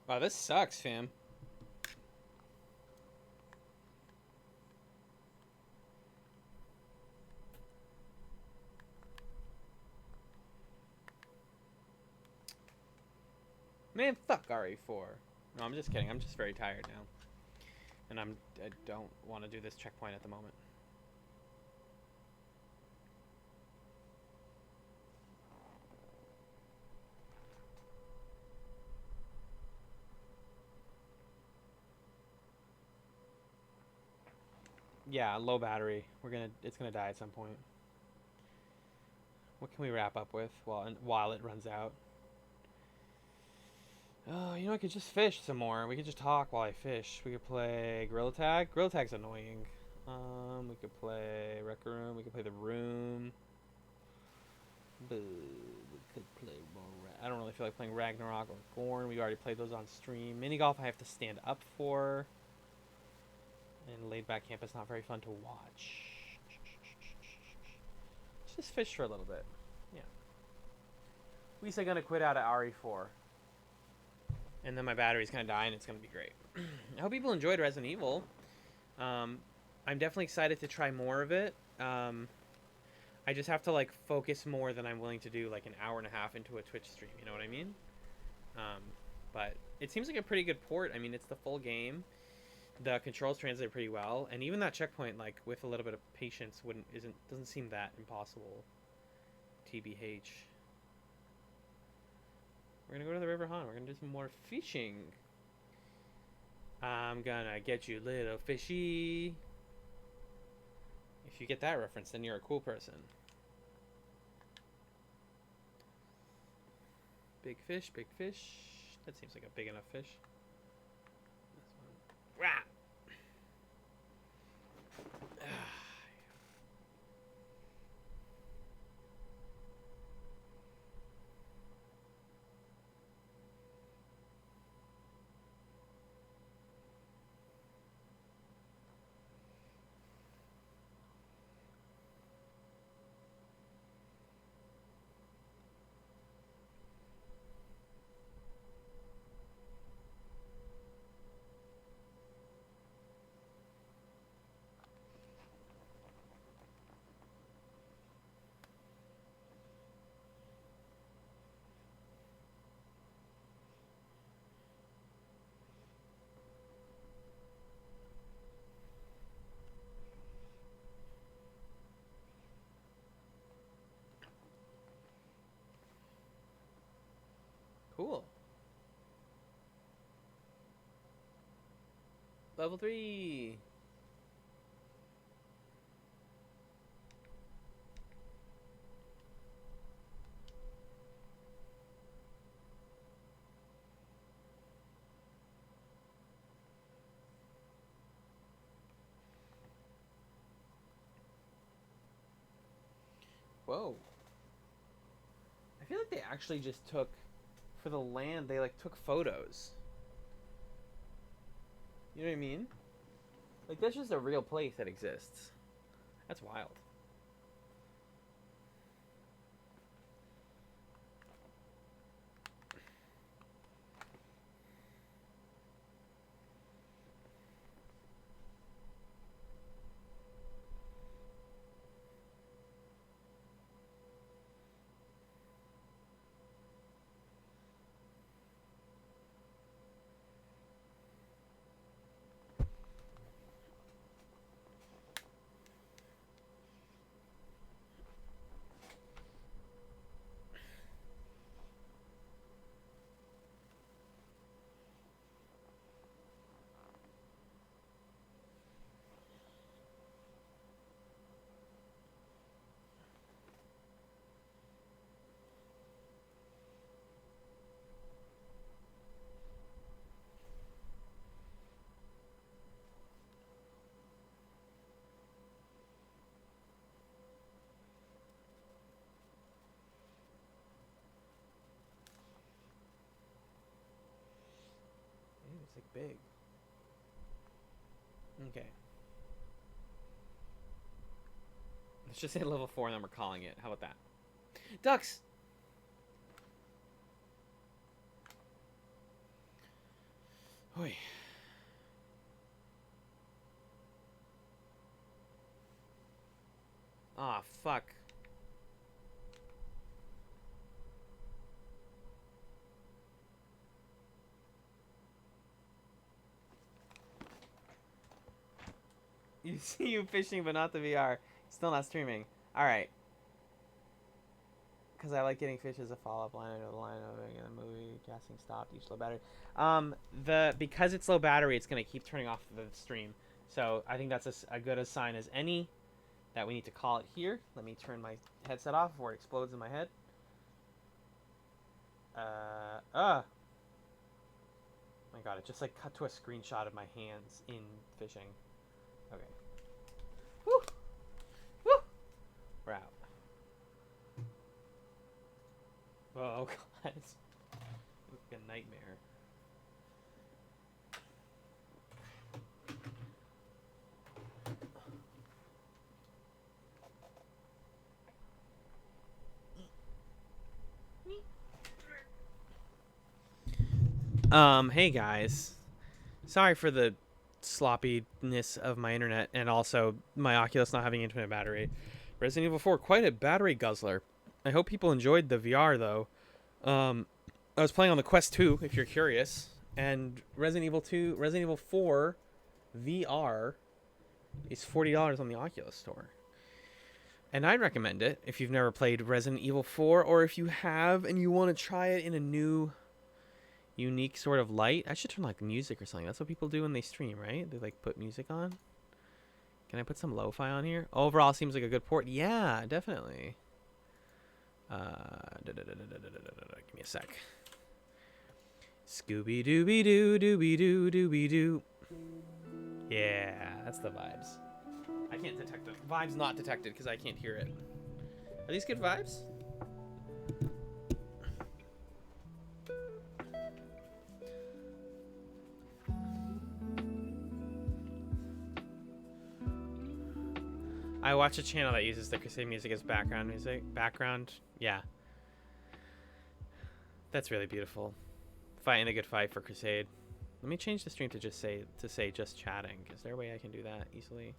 Wow, this sucks, fam. Man, fuck RE4. No, I'm just kidding. I'm just very tired now. And I don't want to do this checkpoint at the moment. Yeah, low battery. It's gonna die at some point. What can we wrap up with while it runs out? Oh, I could just fish some more. We could just talk while I fish. We could play Gorilla Tag. Gorilla Tag's annoying. We could play Rec Room. We could play The Room. We could play more. I don't really feel like playing Ragnarok or Gorn. We already played those on stream. Mini golf I have to stand up for. And laid back camp is not very fun to watch. Let's just fish for a little bit. Yeah. At least I'm gonna quit out at RE4. And then my battery's gonna die and it's gonna be great. I hope people enjoyed Resident Evil. Um, I'm definitely excited to try more of it. I just have to like focus more than I'm willing to do like an hour and a half into a Twitch stream. You know what I mean? Um, but it seems like a pretty good port. I mean, it's the full game. The controls translate pretty well, and even that checkpoint, like with a little bit of patience, doesn't seem that impossible. TBH. We're gonna go to the River Han. We're gonna do some more fishing. I'm gonna get you, little fishy. If you get that reference, then you're a cool person. Big fish, big fish. That seems like a big enough fish. This one. Rah! Cool. Level 3. Whoa. I feel like they actually just took, for the land, they like took photos. You know what I mean? Like that's just a real place that exists. That's wild. Damn, it's like big. Okay. Let's just say level 4 and then we're calling it. How about that? Ducks! Hoi. Ah, fuck. You see you fishing, but not the VR. Still not streaming. All right. Because I like getting fish as a follow-up line into the line of the movie. Casting stopped. Each low battery. Because it's low battery, it's gonna keep turning off the stream. So I think that's a good a sign as any that we need to call it here. Let me turn my headset off before it explodes in my head. My God! It just like cut to a screenshot of my hands in fishing. Okay. Woo! Woo! We're out. Oh God! It's like a nightmare. Hey guys. Sorry for the sloppiness of my internet and also my Oculus not having infinite battery. Resident Evil 4, quite a battery guzzler. I hope people enjoyed the VR though. I was playing on the Quest 2, if you're curious, and Resident Evil 4 VR is $40 on the Oculus store. And I'd recommend it if you've never played Resident Evil 4, or if you have and you want to try it in a new unique sort of light. I should turn like music or something. That's what people do when they stream, right? They like put music on. Can I put some lo-fi on here? Overall seems like a good port. Yeah, definitely. Give me a sec. Scooby Dooby Doo Dooby Doo Dooby Doo. Yeah, that's the vibes. I can't detect them. Vibes not detected because I can't hear it. Are these good vibes? I watch a channel that uses the Crusade music as background music. Yeah. That's really beautiful. Fighting a good fight for Crusade. Let me change the stream to just say just chatting. Is there a way I can do that easily?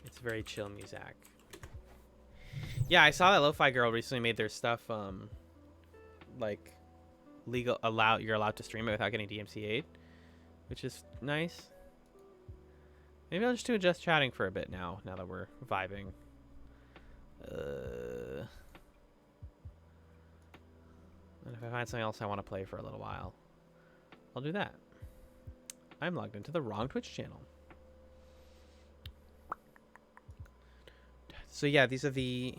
It's very chill music. Yeah, I saw that Lo-Fi Girl recently made their stuff like you're allowed to stream it without getting DMCA'd, which is nice. Maybe I'll just do just chatting for a bit now that we're vibing. And if I find something else I want to play for a little while, I'll do that. I'm logged into the wrong Twitch channel. So yeah, these are the,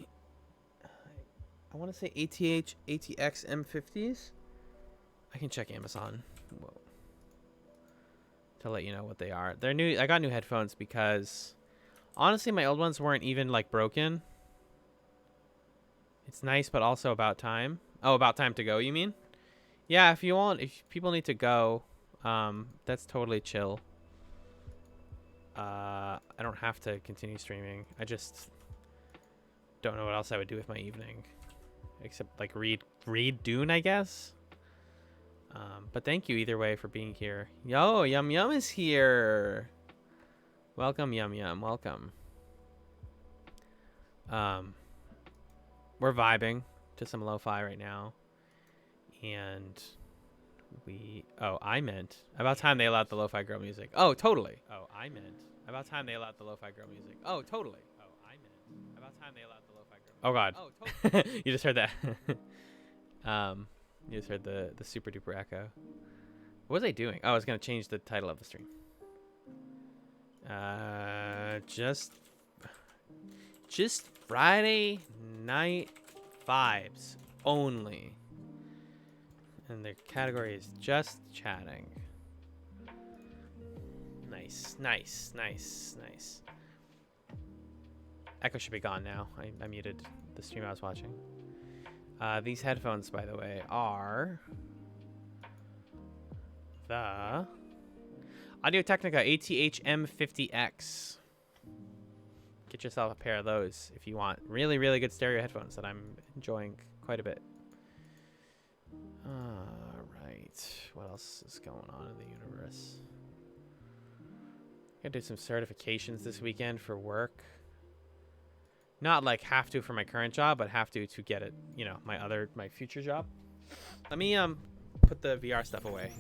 I want to say ATX M50s. I can check Amazon. Whoa. To let you know what they are. They're new. I got new headphones because honestly my old ones weren't even like broken. It's nice, but also about time. Oh, about time to go, you mean? Yeah, if people need to go, that's totally chill. I don't have to continue streaming. I just don't know what else I would do with my evening. Except like read Dune, I guess. But thank you either way for being here. Yo, Yum Yum is here. Welcome, Yum Yum. Welcome. We're vibing to some lo-fi right now. And I meant about time they allowed the lo-fi girl music. Oh, totally. About time they allowed the lo-fi girl music. Oh, totally. About time they allowed the lo-fi girl music. Oh God. Oh, totally. You just heard that. You just heard the super duper echo. What was I doing? Oh, I was gonna change the title of the stream. Just Friday night vibes only. And the category is just chatting. Nice, nice, nice, nice. Echo should be gone now. I muted the stream I was watching. These headphones, by the way, are the Audio-Technica ATH M50X. Get yourself a pair of those if you want really, really good stereo headphones that I'm enjoying quite a bit. All right. What else is going on in the universe? I did some certifications this weekend for work. Not like have to for my current job, but have to get it, you know, my future job. Let me put the VR stuff away.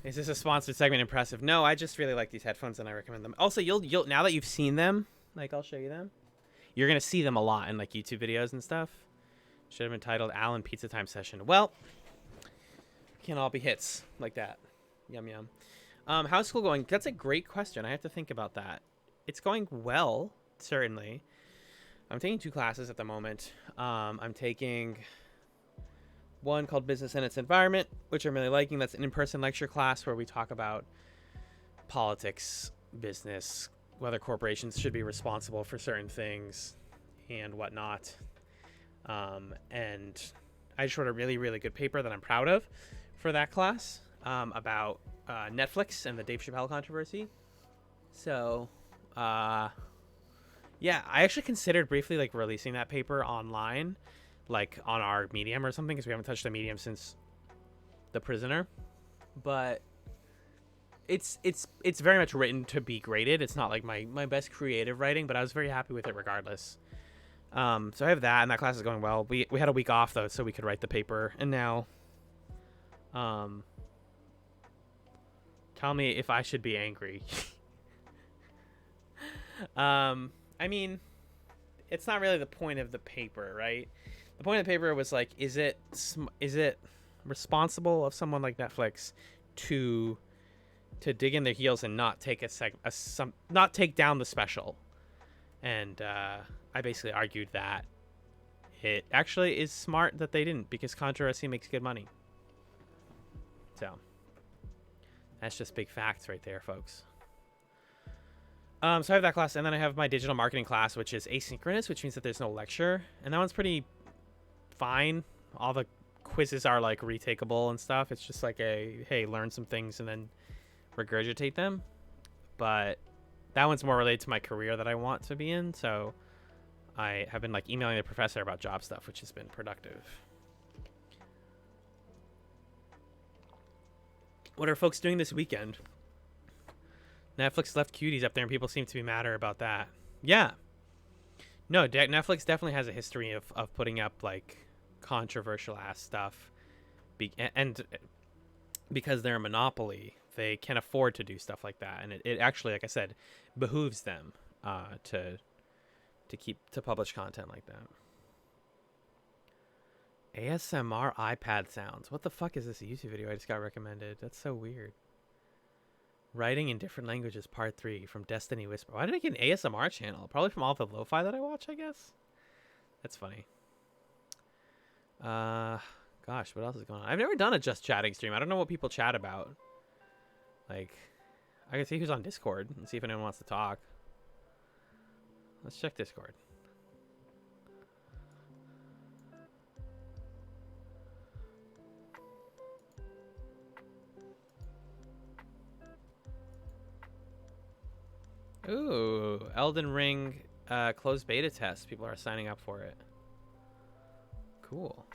Is this a sponsored segment? Impressive. No, I just really like these headphones and I recommend them. Also, you'll now that you've seen them, like I'll show you them. You're gonna see them a lot in like YouTube videos and stuff. Should have been titled Alan Pizza Time Session. Well, can't all be hits like that. Yum yum. How's school going? That's a great question. I have to think about that. It's going well, certainly. I'm taking 2 classes at the moment. I'm taking one called Business and Its Environment, which I'm really liking. That's an in-person lecture class where we talk about politics, business, whether corporations should be responsible for certain things and whatnot. And I just wrote a really, really good paper that I'm proud of for that class about Netflix and the Dave Chappelle controversy. So, yeah, I actually considered briefly like releasing that paper online, like on our Medium or something, because we haven't touched the Medium since The Prisoner. But it's very much written to be graded. It's not like my best creative writing, but I was very happy with it regardless. So I have that, and that class is going well. We had a week off though, so we could write the paper. And now, tell me if I should be angry. I mean, it's not really the point of the paper, right? The point of the paper was like, is it responsible of someone like Netflix to dig in their heels and not take not take down the special? And I basically argued that it actually is smart that they didn't, because controversy makes good money. So that's just big facts right there, folks. So I have that class, and then I have my digital marketing class, which is asynchronous, which means that there's no lecture, and that one's pretty fine. All the quizzes are like retakeable and stuff. It's just like hey, learn some things and then regurgitate them. But that one's more related to my career that I want to be in, so I have been like emailing the professor about job stuff, which has been productive. What are folks doing this weekend? Netflix left cuties up there, and people seem to be madder about that. Yeah. No, Netflix definitely has a history of putting up like controversial ass stuff, and because they're a monopoly, they can afford to do stuff like that, and it actually, like I said, behooves them to publish content like that. ASMR iPad sounds. What the fuck is this YouTube video I just got recommended? That's so weird. Writing in different languages, part 3 from Destiny Whisper. Why did I get an ASMR channel? Probably from all the lo-fi that I watch, I guess. That's funny. Gosh, what else is going on? I've never done a just chatting stream. I don't know what people chat about. Like, I can see who's on Discord and see if anyone wants to talk. Let's check Discord. Ooh, Elden Ring closed beta test. People are signing up for it. Cool.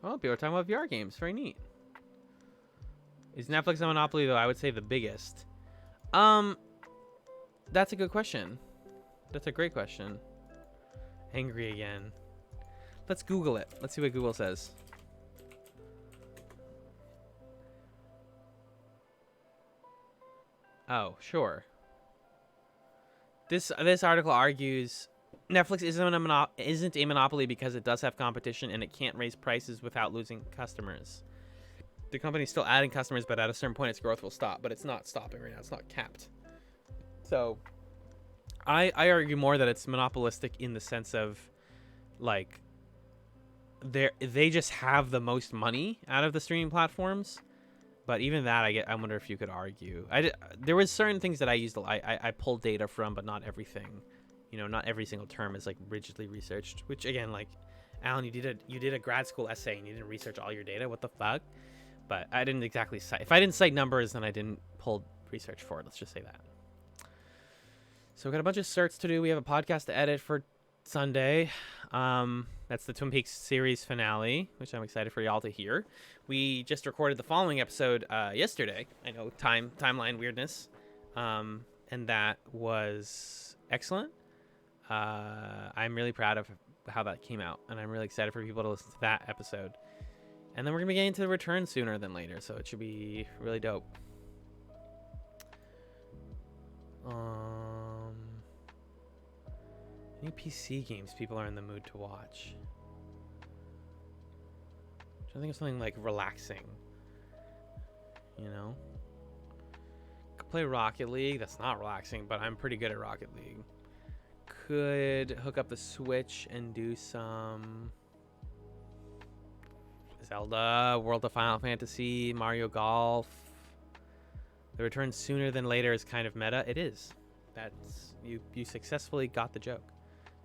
Oh, people are talking about VR games. Very neat. Is Netflix a monopoly, though? I would say the biggest. That's a good question. That's a great question. Angry again. Let's Google it. Let's see what Google says. Oh, sure. This article argues Netflix isn't a monopoly because it does have competition and it can't raise prices without losing customers. The company's still adding customers, but at a certain point its growth will stop. But it's not stopping right now. It's not capped. So I argue more that it's monopolistic in the sense of like they just have the most money out of the streaming platforms. But even that, I wonder if you could argue. There was certain things that I used. I pulled data from, but not everything. You know, not every single term is like rigidly researched. Which again, like, Alan, you did a grad school essay and you didn't research all your data. What the fuck? But I didn't exactly cite. If I didn't cite numbers, then I didn't pull research for it. Let's just say that. So we got a bunch of certs to do. We have a podcast to edit for Sunday. That's the Twin Peaks series finale, which I'm excited for y'all to hear. We just recorded the following episode yesterday. I know timeline weirdness, and that was excellent. I'm really proud of how that came out, and I'm really excited for people to listen to that episode. And then we're gonna be getting to the return sooner than later, so it should be really dope. Any PC games people are in the mood to watch? I think of something like relaxing. You know? Could play Rocket League. That's not relaxing, but I'm pretty good at Rocket League. Could hook up the Switch and do some Zelda, World of Final Fantasy, Mario Golf. The return sooner than later is kind of meta. It is. That's you successfully got the joke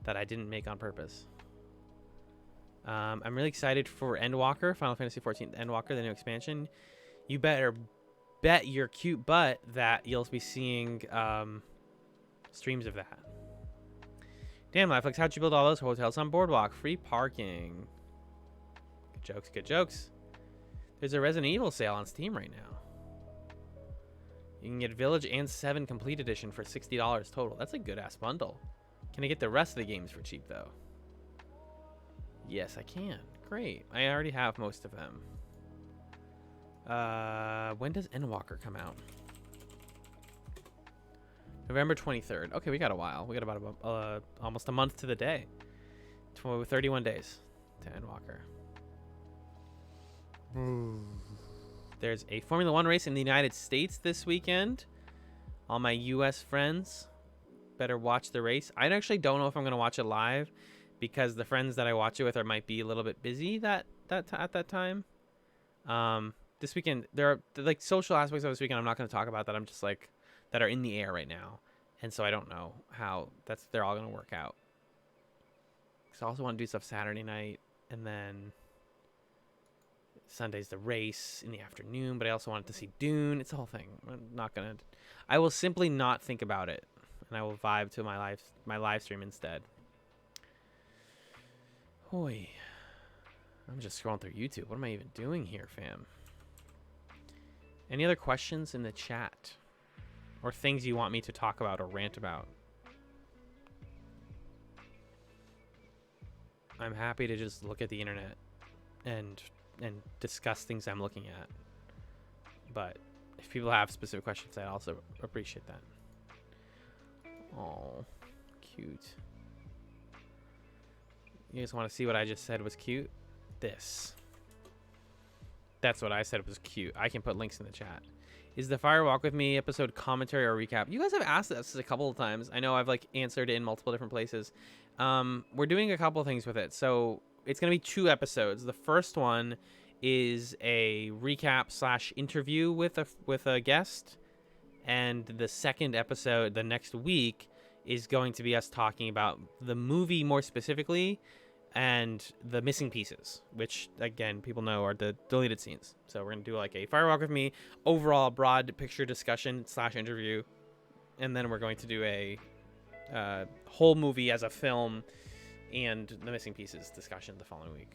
that I didn't make on purpose. I'm really excited for Endwalker, Final Fantasy XIV Endwalker, the new expansion. You better bet your cute butt that you'll be seeing streams of that. Damn, Lifeflix, how'd you build all those hotels on Boardwalk? Free parking. Good jokes, good jokes. There's a Resident Evil sale on Steam right now. You can get Village and 7 Complete Edition for $60 total. That's a good-ass bundle. Can I get the rest of the games for cheap, though? Yes, I can. Great. I already have most of them. When does Endwalker come out? November 23rd. Okay, we got a while. We got about almost a month to the day. 31 days to Endwalker. There's a Formula 1 race in the United States this weekend. All my U.S. friends better watch the race. I actually don't know if I'm going to watch it live because the friends that I watch it with might be a little bit busy at that time. This weekend, there are like social aspects of this weekend I'm not going to talk about that. I'm just like, that are in the air right now. And so I don't know how they're all going to work out. So I also want to do stuff Saturday night, and then Sunday's the race in the afternoon, but I also wanted to see Dune. It's a whole thing. I will simply not think about it, and I will vibe to my live stream instead. Hoy. I'm just scrolling through YouTube. What am I even doing here, fam? Any other questions in the chat? Or things you want me to talk about or rant about? I'm happy to just look at the internet and discuss things I'm looking at. But if people have specific questions, I also appreciate that. Oh, cute. You guys want to see what I just said was cute? This. That's what I said was cute. I can put links in the chat. Is the Fire Walk With Me episode commentary or recap? You guys have asked this a couple of times. I know I've like answered it in multiple different places. We're doing a couple of things with it. So it's going to be 2 episodes. The first one is a recap / interview with a guest. And the second episode, the next week, is going to be us talking about the movie more specifically and the missing pieces, which again people know are the deleted scenes. So we're gonna do like a Firewalk With Me overall broad picture discussion / interview, and then we're going to do a whole movie as a film and the missing pieces discussion the following week.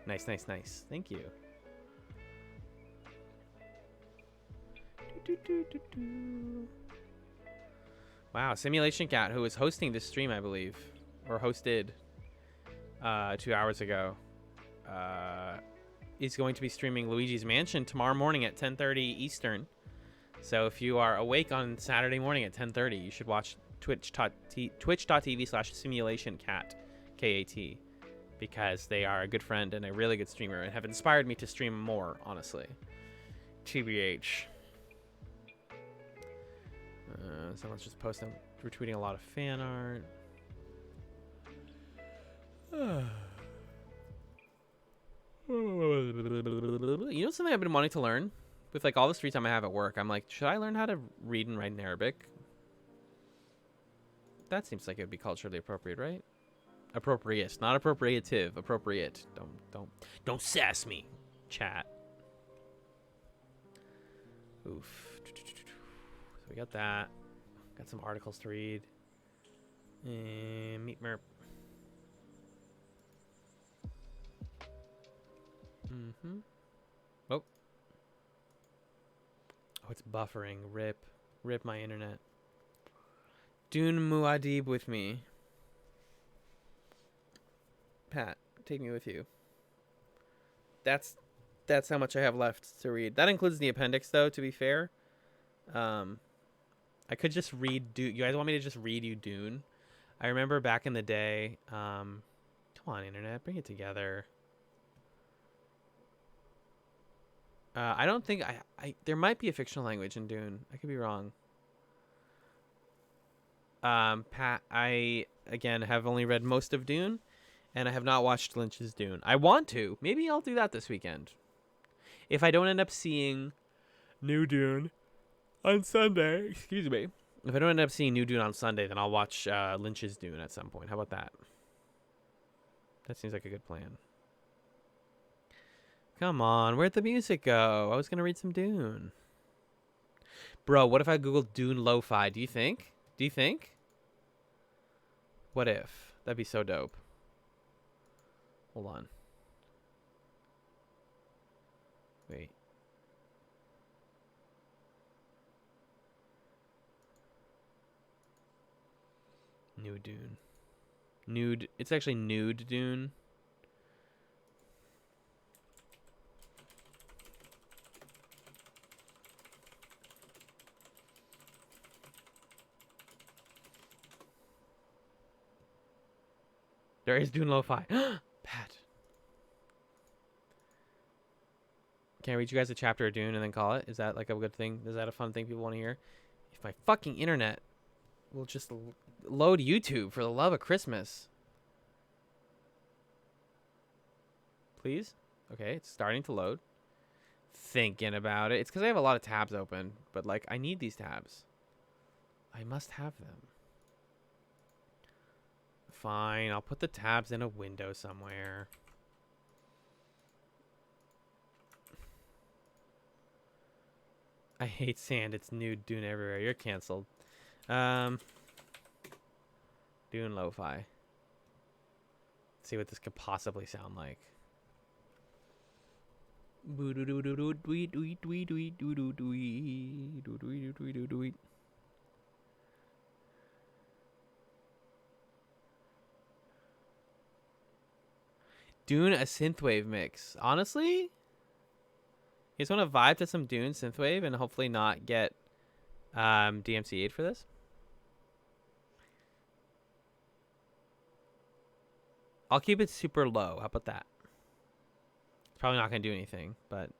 Nice. Thank you. Wow, Simulation Cat, who was hosting this stream, I believe, or hosted 2 hours ago, is going to be streaming Luigi's Mansion tomorrow morning at 10:30 Eastern. So if you are awake on Saturday morning at 10:30, you should watch twitch.tv/simulationcat, KAT. because they are a good friend and a really good streamer and have inspired me to stream more, honestly. TBH. Someone's just posting, retweeting a lot of fan art. You know something I've been wanting to learn? With like all this free time I have at work, I'm like, should I learn how to read and write in Arabic? That seems like it would be culturally appropriate, right? Appropriate, not appropriative. Appropriate. Don't sass me, chat. Oof. So we got that. Got some articles to read. And meet Merp. Oh. Oh, it's buffering. Rip my internet. Dune Muad'Dib with me. Pat, take me with you. That's how much I have left to read. That includes the appendix, though, to be fair. I could just read Dune. You guys want me to just read you Dune? I remember back in the day. Come on, internet, bring it together. I don't think there might be a fictional language in Dune. I could be wrong. Pat, I again have only read most of Dune, and I have not watched Lynch's Dune. I want to. Maybe I'll do that this weekend. If I don't end up seeing New Dune on Sunday, excuse me. If I don't end up seeing New Dune on Sunday, then I'll watch Lynch's Dune at some point. How about that? That seems like a good plan. Come on, where'd the music go? I was gonna read some Dune. Bro, what if I googled Dune lo-fi? Do you think? What if? That'd be so dope. Hold on. Wait. New Dune. Nude. It's actually Nude Dune. There is Dune lo-fi. Pat. Can I read you guys a chapter of Dune and then call it? Is that like a good thing? Is that a fun thing people want to hear? If my fucking internet will just load YouTube for the love of Christmas. Please? Okay, it's starting to load. Thinking about it. It's because I have a lot of tabs open, but like I need these tabs. I must have them. Fine, I'll put the tabs in a window somewhere. I hate sand. It's nude Dune everywhere. You're canceled. Dune lo-fi. Let's see what this could possibly sound like. Dune, a synthwave mix. Honestly, you just want to vibe to some Dune synthwave and hopefully not get DMCA'd for this. I'll keep it super low. How about that? It's probably not going to do anything, but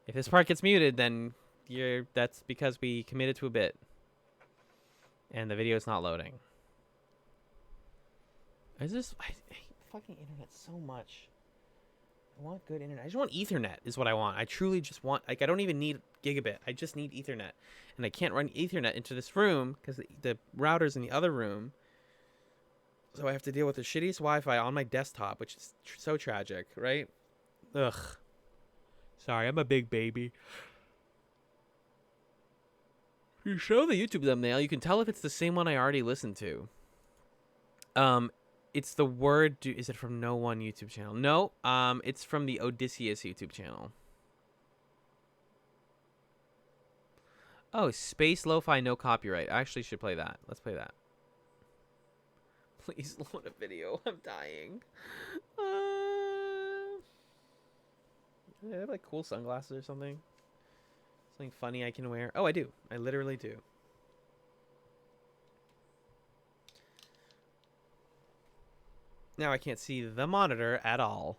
if this part gets muted, then that's because we committed to a bit and the video is not loading. I hate fucking internet so much. I want good internet. I just want Ethernet is what I want. I truly just want, like, I don't even need gigabit. I just need Ethernet. And I can't run Ethernet into this room because the router's in the other room. So I have to deal with the shittiest Wi-Fi on my desktop, which is so tragic, right? Ugh. Sorry, I'm a big baby. If you show the YouTube thumbnail, you can tell if it's the same one I already listened to. It's the word. Is it from No One YouTube channel? No. It's from the Odysseus YouTube channel. Oh, Space Lo-Fi, no copyright. I actually should play that. Let's play that. Please load a video. I'm dying. I have like cool sunglasses or something. Something funny I can wear. Oh, I do. I literally do. Now I can't see the monitor at all.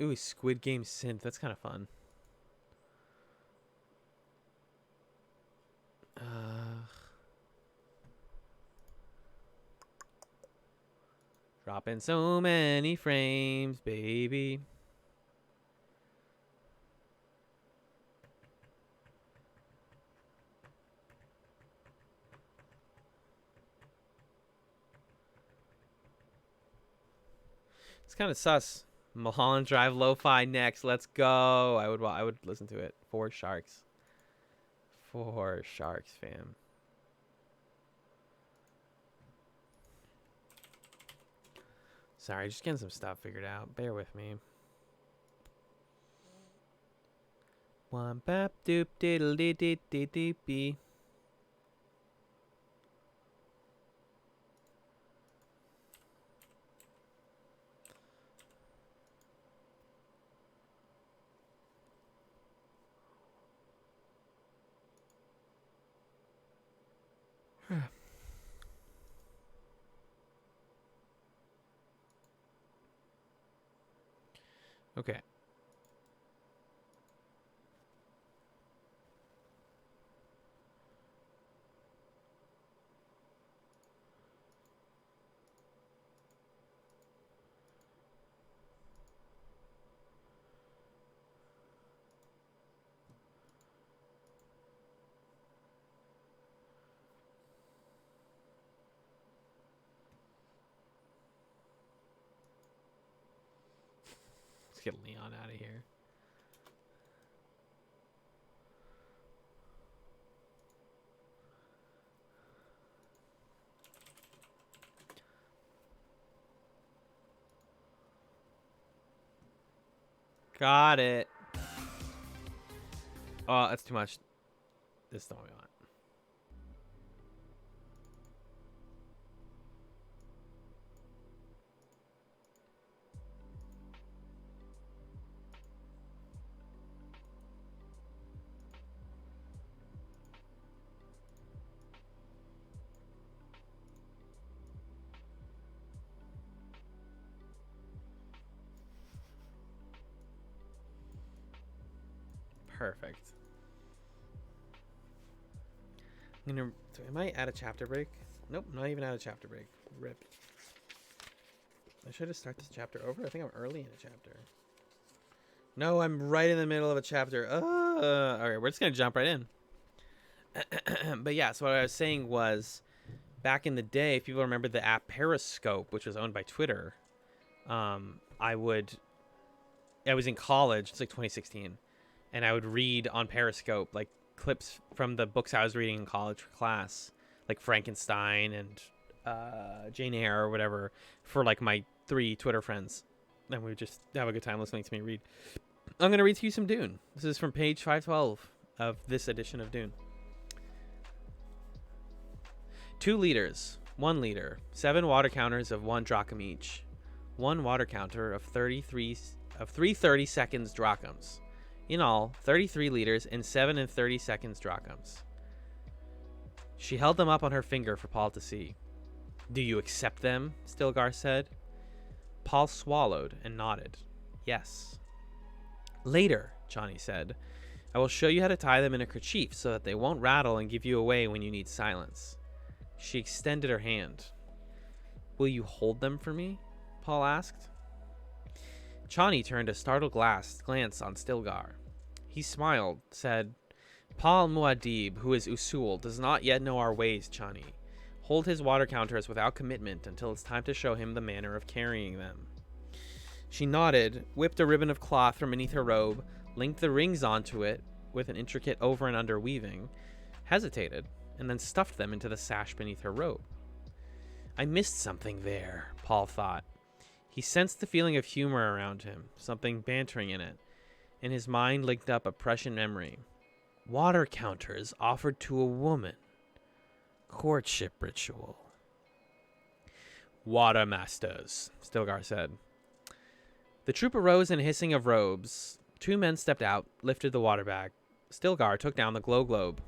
Ooh, Squid Game synth. That's kind of fun. Dropping so many frames, baby. It's kind of sus. Mulholland Drive Lo-Fi next. Let's go. I would listen to it. 4Sharks. 4Sharks, fam. Sorry, just getting some stuff figured out. Bear with me. One bap doop diddle dee dee dee dee bee. Okay. Let's get Leon out of here. Got it. Oh, that's too much. This is the one we want. Perfect. I'm gonna. Am I at a chapter break? Nope, not even at a chapter break. Rip. I should have started this chapter over. I think I'm early in a chapter. No, I'm right in the middle of a chapter. All right, we're just gonna jump right in. But yeah, so what I was saying was, back in the day, if people remember the app Periscope, which was owned by Twitter, I was in college. It's like 2016. And I would read on Periscope like clips from the books I was reading in college for class, like Frankenstein and Jane Eyre or whatever, for like my 3 Twitter friends. And we would just have a good time listening to me read. I'm going to read to you some Dune. This is from page 512 of this edition of Dune. 2 liters, 1 liter, 7 water counters of 1 drachm each, 1 water counter of 330 seconds drachms. In all, 33 liters and 7 and 30 seconds drachms. She held them up on her finger for Paul to see. Do you accept them? Stilgar said. Paul swallowed and nodded. Yes. Later, Chani said, I will show you how to tie them in a kerchief so that they won't rattle and give you away when you need silence. She extended her hand. Will you hold them for me? Paul asked. Chani turned a startled glance on Stilgar. He smiled, said, Paul Muad'Dib, who is Usul, does not yet know our ways, Chani. Hold his water counters without commitment until it's time to show him the manner of carrying them. She nodded, whipped a ribbon of cloth from beneath her robe, linked the rings onto it with an intricate over and under weaving, hesitated, and then stuffed them into the sash beneath her robe. I missed something there, Paul thought. He sensed the feeling of humor around him, something bantering in it, and his mind linked up a prescient memory. Water counters offered to a woman. Courtship ritual. Water masters, Stilgar said. The troop arose in a hissing of robes. 2 men stepped out, lifted the water bag. Stilgar took down the glow globe,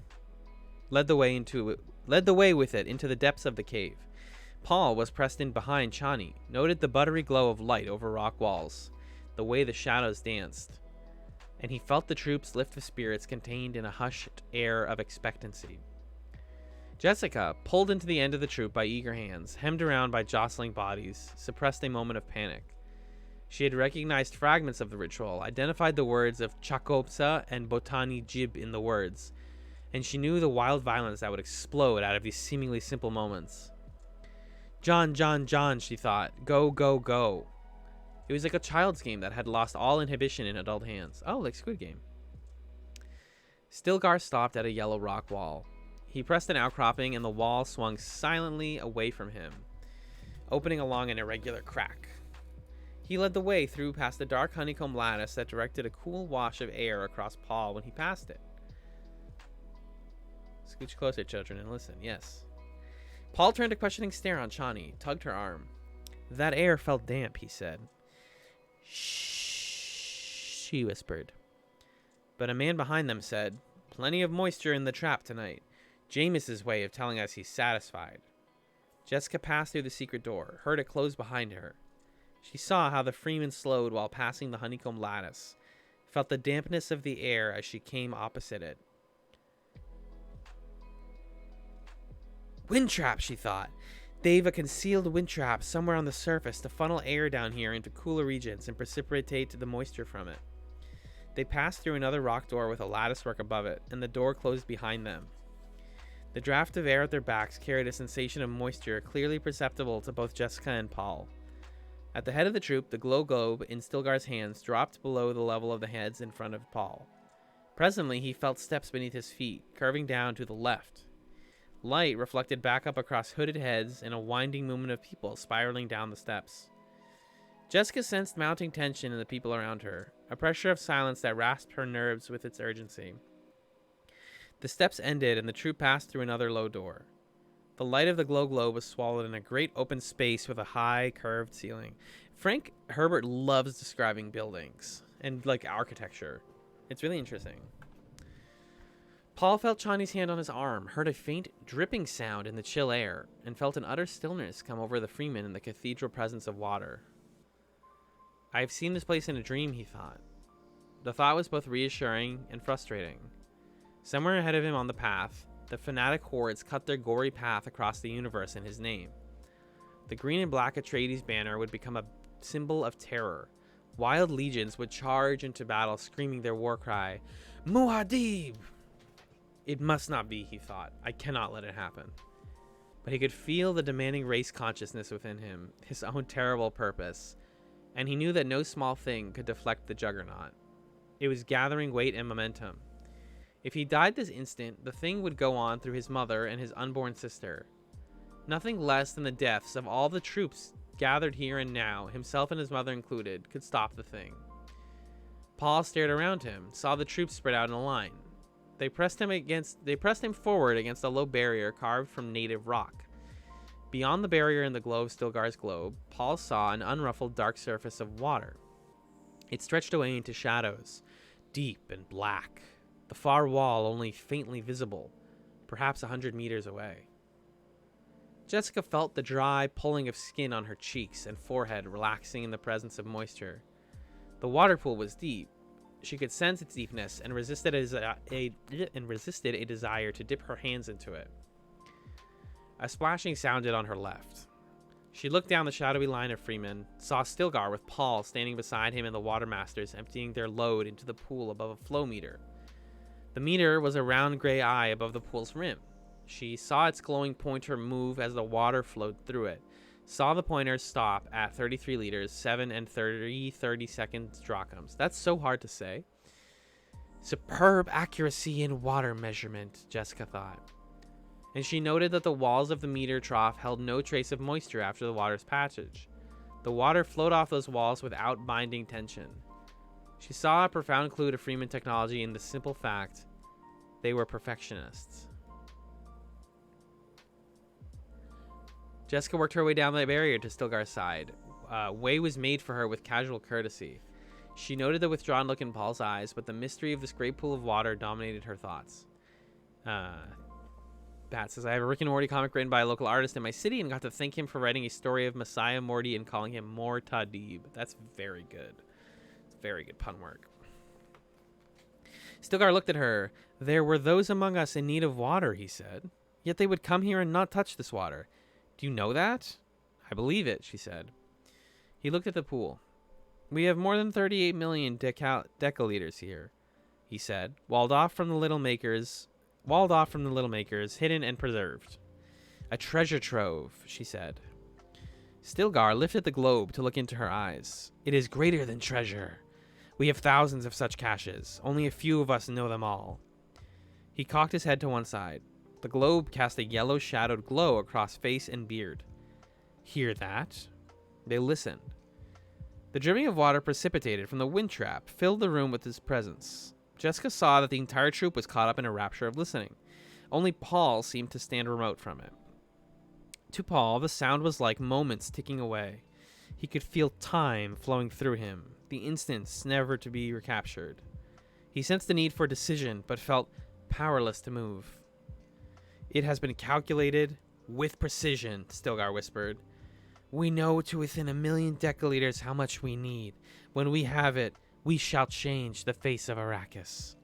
led the way with it into the depths of the cave. Paul was pressed in behind Chani, noted the buttery glow of light over rock walls, the way the shadows danced, and he felt the troops lift the spirits contained in a hushed air of expectancy. Jessica, pulled into the end of the troop by eager hands, hemmed around by jostling bodies, suppressed a moment of panic. She had recognized fragments of the ritual, identified the words of Chakopsa and Botani Jib in the words, and she knew the wild violence that would explode out of these seemingly simple moments. John, John, John, she thought. Go, go, go. It was like a child's game that had lost all inhibition in adult hands. Oh, like Squid Game. Stilgar stopped at a yellow rock wall. He pressed an outcropping and the wall swung silently away from him, opening along an irregular crack. He led the way through past the dark honeycomb lattice that directed a cool wash of air across Paul when he passed it. Scooch closer, children, and listen. Yes. Paul turned a questioning stare on Chani, tugged her arm. That air felt damp, he said. Shh, she whispered. But a man behind them said, Plenty of moisture in the trap tonight. Jameis's way of telling us he's satisfied. Jessica passed through the secret door, heard it close behind her. She saw how the Freeman slowed while passing the honeycomb lattice, felt the dampness of the air as she came opposite it. Wind trap, she thought. They've a concealed wind trap somewhere on the surface to funnel air down here into cooler regions and precipitate the moisture from it. They passed through another rock door with a latticework above it, and the door closed behind them. The draft of air at their backs carried a sensation of moisture clearly perceptible to both Jessica and Paul. At the head of the troop, the glow globe in Stilgar's hands dropped below the level of the heads in front of Paul. Presently, he felt steps beneath his feet, curving down to the left. Light reflected back up across hooded heads in a winding movement of people spiraling down the steps. Jessica sensed mounting tension in the people around her, a pressure of silence that rasped her nerves with its urgency. The steps ended and the troop passed through another low door. The light of the glow globe was swallowed in a great open space with a high, curved ceiling. Frank Herbert loves describing buildings and, architecture. It's really interesting. Paul felt Chani's hand on his arm, heard a faint dripping sound in the chill air, and felt an utter stillness come over the Freeman in the cathedral presence of water. I have seen this place in a dream, he thought. The thought was both reassuring and frustrating. Somewhere ahead of him on the path, the fanatic hordes cut their gory path across the universe in his name. The green and black Atreides banner would become a symbol of terror. Wild legions would charge into battle screaming their war cry, Muad'Dib! It must not be, he thought. I cannot let it happen. But he could feel the demanding race consciousness within him, his own terrible purpose, and he knew that no small thing could deflect the juggernaut. It was gathering weight and momentum. If he died this instant, the thing would go on through his mother and his unborn sister. Nothing less than the deaths of all the troops gathered here and now, himself and his mother included, could stop the thing. Paul stared around him, saw the troops spread out in a line. They pressed him forward against a low barrier carved from native rock. Beyond the barrier in the glow of Stilgar's globe, Paul saw an unruffled dark surface of water. It stretched away into shadows, deep and black, the far wall only faintly visible, perhaps 100 meters away. Jessica felt the dry pulling of skin on her cheeks and forehead relaxing in the presence of moisture. The water pool was deep. She could sense its deepness and resisted a desire to dip her hands into it. A splashing sounded on her left. She looked down the shadowy line of Freeman, saw Stilgar with Paul standing beside him and the Watermasters emptying their load into the pool above a flow meter. The meter was a round gray eye above the pool's rim. She saw its glowing pointer move as the water flowed through it, saw the pointer stop at 33 liters, 7 and 30 drachms. That's so hard to say. Superb accuracy in water measurement, Jessica thought. And she noted that the walls of the meter trough held no trace of moisture after the water's passage. The water flowed off those walls without binding tension. She saw a profound clue to Freeman technology in the simple fact they were perfectionists. Jessica worked her way down the barrier to Stilgar's side. Way was made for her with casual courtesy. She noted the withdrawn look in Paul's eyes, but the mystery of this great pool of water dominated her thoughts. Pat says, I have a Rick and Morty comic written by a local artist in my city and got to thank him for writing a story of Messiah Morty and calling him Mortadib. That's very good. It's very good pun work. Stilgar looked at her. There were those among us in need of water, he said. Yet they would come here and not touch this water. Do you know that? I believe it, she said. He looked at the pool. We have more than 38 million decaliters here, he said, walled off from the little makers, hidden and preserved. A treasure trove, she said. Stilgar lifted the globe to look into her eyes. It is greater than treasure. We have thousands of such caches. Only a few of us know them all. He cocked his head to one side. The globe cast a yellow-shadowed glow across face and beard. Hear that? They listened. The dripping of water precipitated from the wind trap filled the room with his presence. Jessica saw that the entire troop was caught up in a rapture of listening. Only Paul seemed to stand remote from it. To Paul, the sound was like moments ticking away. He could feel time flowing through him, the instants never to be recaptured. He sensed the need for decision, but felt powerless to move. It has been calculated with precision, Stilgar whispered. We know to within 1 million decaliters how much we need. When we have it, we shall change the face of Arrakis.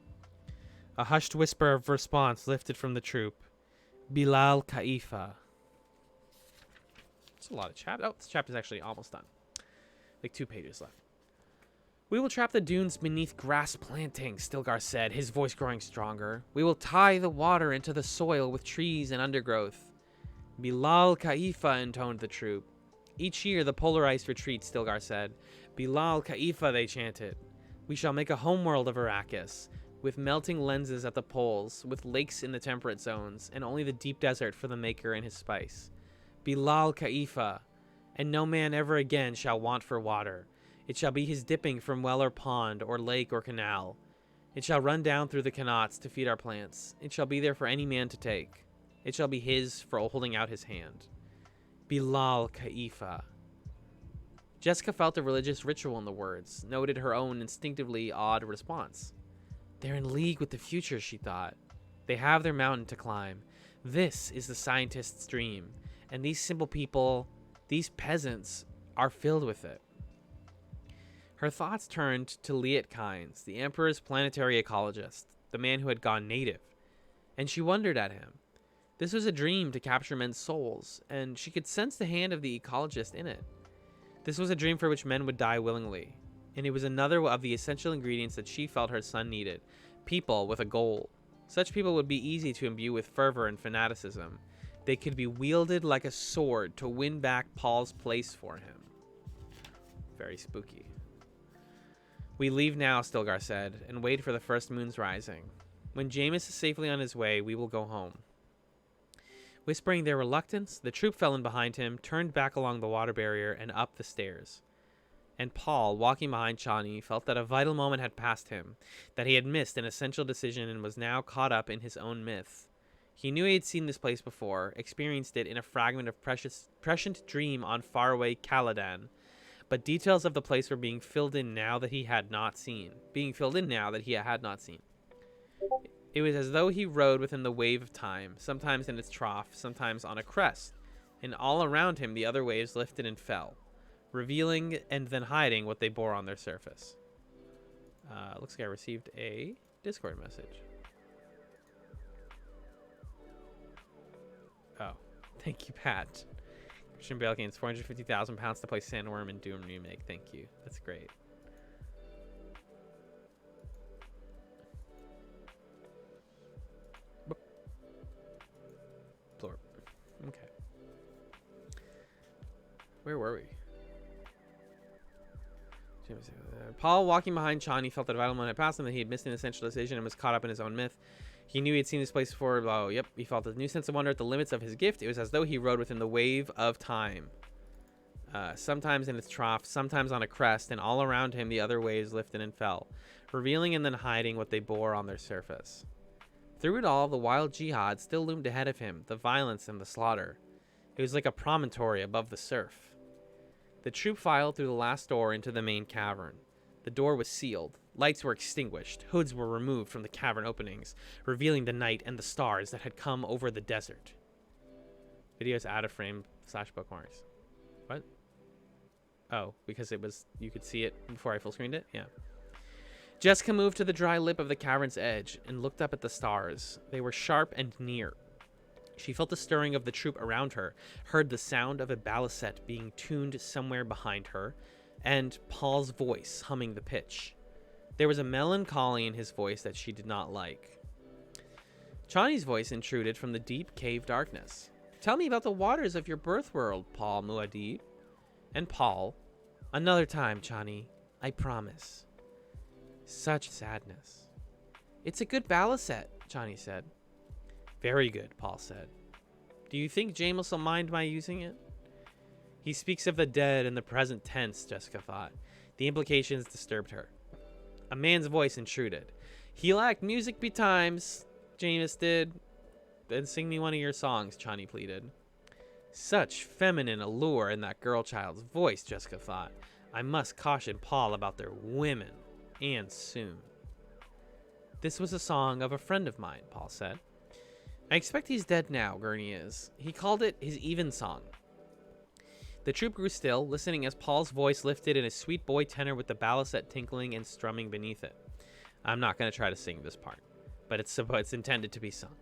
A hushed whisper of response lifted from the troop. Bilal Khalifa. That's a lot of chapters. Oh, this chapter's actually almost done. Like 2 pages left. We will trap the dunes beneath grass plantings, Stilgar said, his voice growing stronger. We will tie the water into the soil with trees and undergrowth. Bilal Khalifa, intoned the troop. Each year the polar ice retreats, Stilgar said. Bilal Khalifa, they chanted. We shall make a homeworld of Arrakis, with melting lenses at the poles, with lakes in the temperate zones, and only the deep desert for the maker and his spice. Bilal Khalifa, and no man ever again shall want for water. It shall be his dipping from well or pond, or lake or canal. It shall run down through the qanats to feed our plants. It shall be there for any man to take. It shall be his for holding out his hand. Bilal Khalifa. Jessica felt a religious ritual in the words, noted her own instinctively odd response. They're in league with the future, she thought. They have their mountain to climb. This is the scientist's dream, and these simple people, these peasants, are filled with it. Her thoughts turned to Liet Kynes, the Emperor's planetary ecologist, the man who had gone native, and she wondered at him. This was a dream to capture men's souls, and she could sense the hand of the ecologist in it. This was a dream for which men would die willingly, and it was another of the essential ingredients that she felt her son needed, people with a goal. Such people would be easy to imbue with fervor and fanaticism. They could be wielded like a sword to win back Paul's place for him. Very spooky. We leave now, Stilgar said, and wait for the first moon's rising. When Jameis is safely on his way, we will go home. Whispering their reluctance, the troop fell in behind him, turned back along the water barrier, and up the stairs. And Paul, walking behind Chani, felt that a vital moment had passed him, that he had missed an essential decision and was now caught up in his own myth. He knew he had seen this place before, experienced it in a fragment of prescient dream on faraway Caladan, but details of the place were being filled in now that he had not seen. It was as though he rode within the wave of time, sometimes in its trough, sometimes on a crest, and all around him the other waves lifted and fell, revealing and then hiding what they bore on their surface. Looks like I received a Discord message. Oh, thank you, Pat. Christian Bale gains 450,000 pounds to play Sandworm in Doom Remake. Thank you. That's great. Blorp. Okay. Where were we? Paul, walking behind Chani, felt that a vital moment had passed him, that he had missed an essential decision and was caught up in his own myth. He knew he had seen this place before. Oh, yep. He felt a new sense of wonder at the limits of his gift. It was as though he rode within the wave of time. Sometimes in its trough, sometimes on a crest, and all around him the other waves lifted and fell, revealing and then hiding what they bore on their surface. Through it all, the wild jihad still loomed ahead of him, the violence and the slaughter. It was like a promontory above the surf. The troop filed through the last door into the main cavern. The door was sealed. Lights were extinguished. Hoods were removed from the cavern openings, revealing the night and the stars that had come over the desert. Videos out of frame / bookmarks. What? Oh, because it was, you could see it before I full screened it? Yeah. Jessica moved to the dry lip of the cavern's edge and looked up at the stars. They were sharp and near. She felt the stirring of the troop around her, heard the sound of a balisette being tuned somewhere behind her, and Paul's voice humming the pitch. There was a melancholy in his voice that she did not like. Chani's voice intruded from the deep cave darkness. Tell me about the waters of your birth world, Paul Muad'Dib. And Paul, another time, Chani, I promise. Such sadness. It's a good balisette, Chani said. Very good, Paul said. Do you think Jameis will mind my using it? He speaks of the dead in the present tense, Jessica thought. The implications disturbed her. A man's voice intruded. He lacked music betimes, Jameis did. Then sing me one of your songs, Chani pleaded. Such feminine allure in that girl child's voice, Jessica thought. I must caution Paul about their women, and soon. This was a song of a friend of mine, Paul said. I expect he's dead now, Gurney is. He called it his even song. The troop grew still, listening as Paul's voice lifted in a sweet boy tenor with the balisette tinkling and strumming beneath it. I'm not going to try to sing this part, but it's intended to be sung.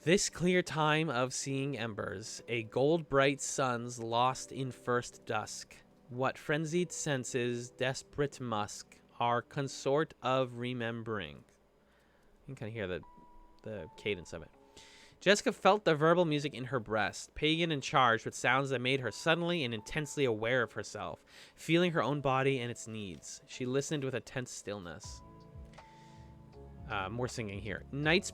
This clear time of seeing embers, a gold-bright sun's lost in first dusk, what frenzied senses, desperate musk, are consort of remembering. You can kind of hear the cadence of it. Jessica felt the verbal music in her breast, pagan and charged with sounds that made her suddenly and intensely aware of herself, feeling her own body and its needs. She listened with a tense stillness. More singing here. Night's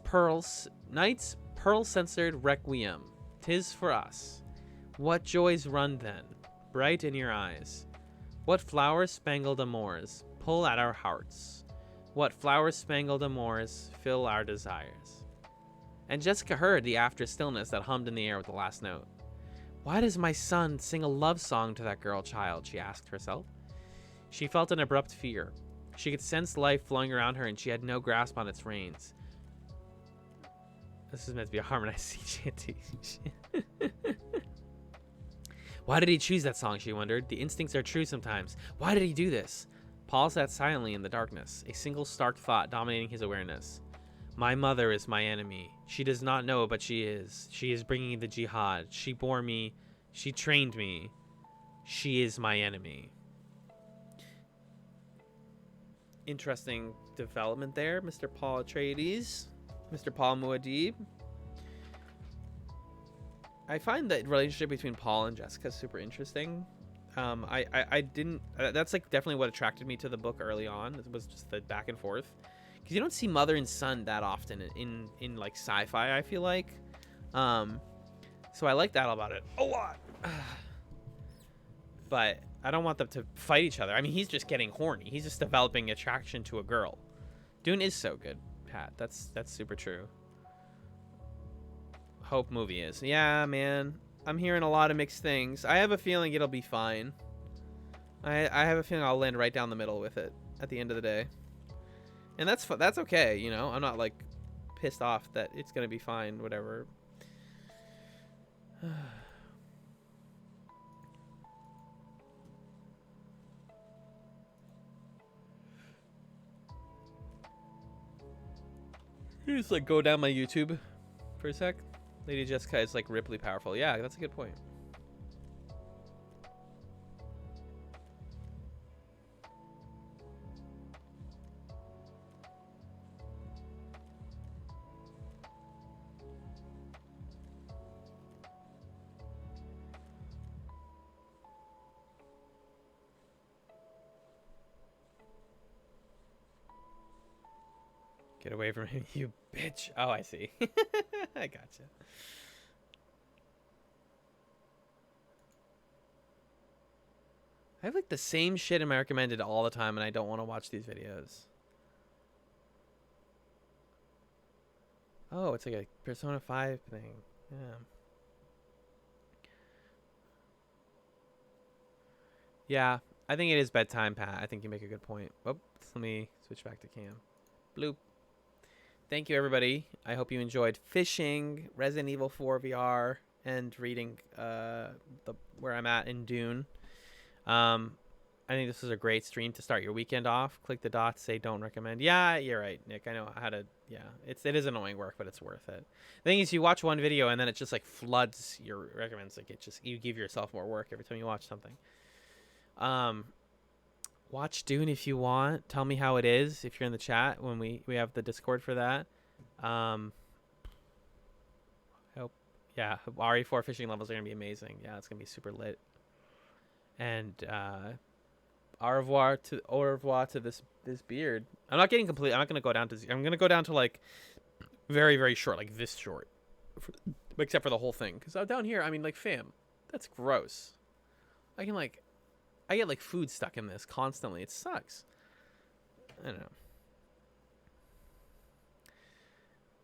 pearl-censored requiem. 'Tis for us. What joys run then, bright in your eyes? What flower-spangled amours pull at our hearts? What flower-spangled amours fill our desires? And Jessica heard the after stillness that hummed in the air with the last note. Why does my son sing a love song to that girl child? She asked herself. She felt an abrupt fear. She could sense life flowing around her, and she had no grasp on its reins. This is meant to be a harmonized sea shanty. Why did he choose that song, she wondered. The instincts are true sometimes. Why did he do this? Paul sat silently in the darkness, a single stark thought dominating his awareness. My mother is my enemy. She does not know, but she is. She is bringing the jihad. She bore me. She trained me. She is my enemy. Interesting development there, Mr. Paul Atreides. Mr. Paul Muad'Dib. I find the relationship between Paul and Jessica super interesting. I didn't. That's like definitely what attracted me to the book early on. It was just the back and forth, because you don't see mother and son that often in like sci-fi. I feel like, so I like that about it a lot. But I don't want them to fight each other. I mean, he's just getting horny. He's just developing attraction to a girl. Dune is so good, Pat. That's super true. Hope movie is. Yeah, man. I'm hearing a lot of mixed things. I have a feeling it'll be fine. I have a feeling I'll land right down the middle with it at the end of the day. And that's okay, you know? I'm not, like, pissed off that it's gonna be fine, whatever. Just, like, go down my YouTube for a sec. Lady Jessica is like Ripley powerful. Yeah, that's a good point. Get away from him, you bitch. Oh, I see. I gotcha. I have like the same shit in my recommended all the time, and I don't want to watch these videos. Oh, it's like a Persona 5 thing. Yeah. Yeah, I think it is bedtime, Pat. I think you make a good point. Oops, let me switch back to cam. Bloop. Thank you, everybody. I hope you enjoyed fishing, Resident Evil 4 VR, and reading where I'm at in Dune. I think this is a great stream to start your weekend off. Click the dots, say don't recommend. Yeah, you're right, Nick. I know how to. Yeah, it is annoying work, but it's worth it. The thing is, you watch one video and then it just like floods your recommends. Like you give yourself more work every time you watch something. Watch Dune if you want. Tell me how it is if you're in the chat when we have the Discord for that. Hope yeah, RE4 fishing levels are gonna be amazing. Yeah, it's gonna be super lit. And au revoir to this beard. I'm not getting complete. I'm not gonna go down to. I'm gonna go down to like very very short, like this short, except for the whole thing. Because down here, I mean, like, fam, that's gross. I get like food stuck in this constantly. It sucks. I don't know.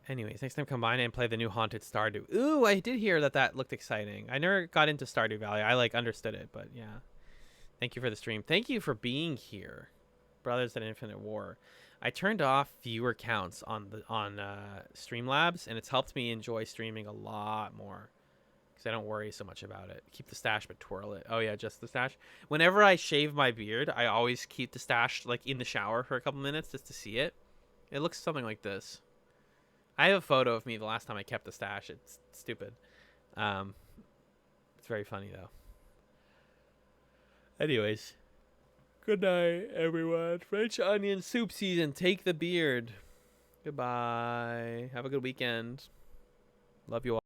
Anyways, next time come by and play the new Haunted Stardew. Ooh, I did hear that looked exciting. I never got into Stardew Valley. I like understood it, but yeah. Thank you for the stream. Thank you for being here, Brothers at Infinite War. I turned off viewer counts on Streamlabs, and it's helped me enjoy streaming a lot more because I don't worry so much about it. Keep the stash, but twirl it. Oh yeah, just the stash. Whenever I shave my beard, I always keep the stash like in the shower for a couple minutes just to see it. It looks something like this. I have a photo of me the last time I kept the stash. It's stupid. It's very funny though. Anyways, good night, everyone. French onion soup season. Take the beard. Goodbye. Have a good weekend. Love you all.